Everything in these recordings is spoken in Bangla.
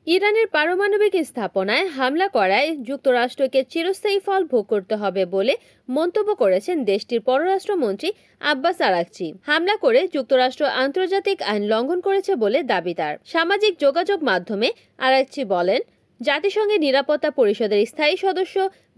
ইরানের পারমাণবিক স্থাপনায় হামলা করায় যুক্তরাষ্ট্রকে চিরস্থায়ী ফল ভোগ করতে হবে বলে মন্তব্য করেছেন দেশটির পররাষ্ট্রমন্ত্রী আব্বাস আরাকচি। হামলা করে যুক্তরাষ্ট্র আন্তর্জাতিক আইন লঙ্ঘন করেছে বলে দাবি তার। সামাজিক যোগাযোগ মাধ্যমে আরাকচি বলেন, জাতিসংঘের নিরাপত্তা পরিষদের স্থায়ী সদস্য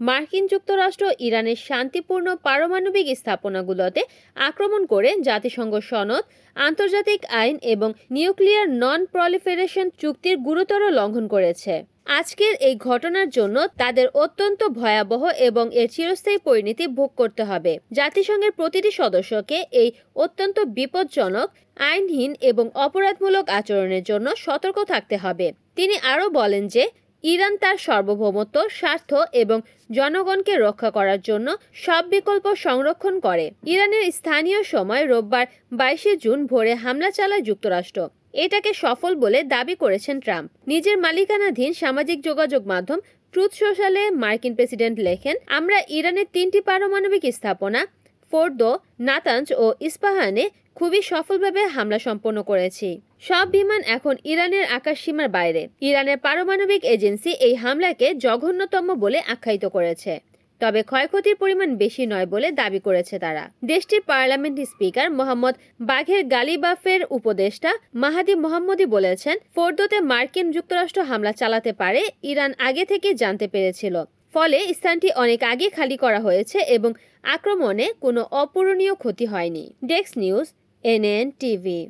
মার্কিন যুক্তরাষ্ট্র ইরানের শান্তিপূর্ণ পারমাণবিক স্থাপনাগুলোতে আক্রমণ করে জাতিসংঘ সনদ, আন্তর্জাতিক আইন এবং নিউক্লিয়ার নন প্রলিফারেশন চুক্তির গুরুতর লঙ্ঘন করেছে। আজকের এই ঘটনার জন্য তাদের অত্যন্ত ভয়াবহ এবং এর চিরস্থায়ী পরিণতি ভোগ করতে হবে। জাতিসংঘের প্রতিটি সদস্যকে এই অত্যন্ত বিপজ্জনক, আইনহীন এবং অপরাধমূলক আচরণের জন্য সতর্ক থাকতে হবে। তিনি আরও বলেন যে ইরান তার সার্বভৌমত্ব, স্বার্থ এবং জনগণকে রক্ষা করার জন্য সব বিকল্প সংরক্ষণ করে। ইরানের স্থানীয় সময় রোববার 22 জুন ভোরে হামলা চালায় যুক্তরাষ্ট্র। এটাকে সফল বলে দাবি করেছেন ট্রাম্প। নিজের মালিকানাধীন সামাজিক যোগাযোগ মাধ্যম ট্রুথ সোশ্যালে মার্কিন প্রেসিডেন্ট লেখেন, আমরা ইরানের 3টি পারমাণবিক স্থাপনা ফোর্দো, নাতাঞ্জ ও ইস্পাহানে খুবই সফলভাবে হামলা সম্পন্ন করেছি। সব বিমান এখন ইরানের আকাশসীমার বাইরে। ইরানের পারমাণবিক এজেন্সি এই হামলাকে জঘন্যতম বলে আখ্যায়িত করেছে, তবে ক্ষয়ক্ষতির পরিমাণ বেশি নয় বলে দাবি করেছে তারা। দেশটির পার্লামেন্ট স্পিকার মোহাম্মদ বাঘের গালিবাফের উপদেষ্টা মাহাদি মোহাম্মদী বলেছেন, ফোর্দোতে মার্কিন যুক্তরাষ্ট্র হামলা চালাতে পারে ইরান আগে থেকে জানতে পেরেছিল। ফলে স্থানটি অনেক আগে খালি করা হয়েছে এবং আক্রমণে কোনো অপূরণীয় ক্ষতি হয়নি। Desk news, NN TV.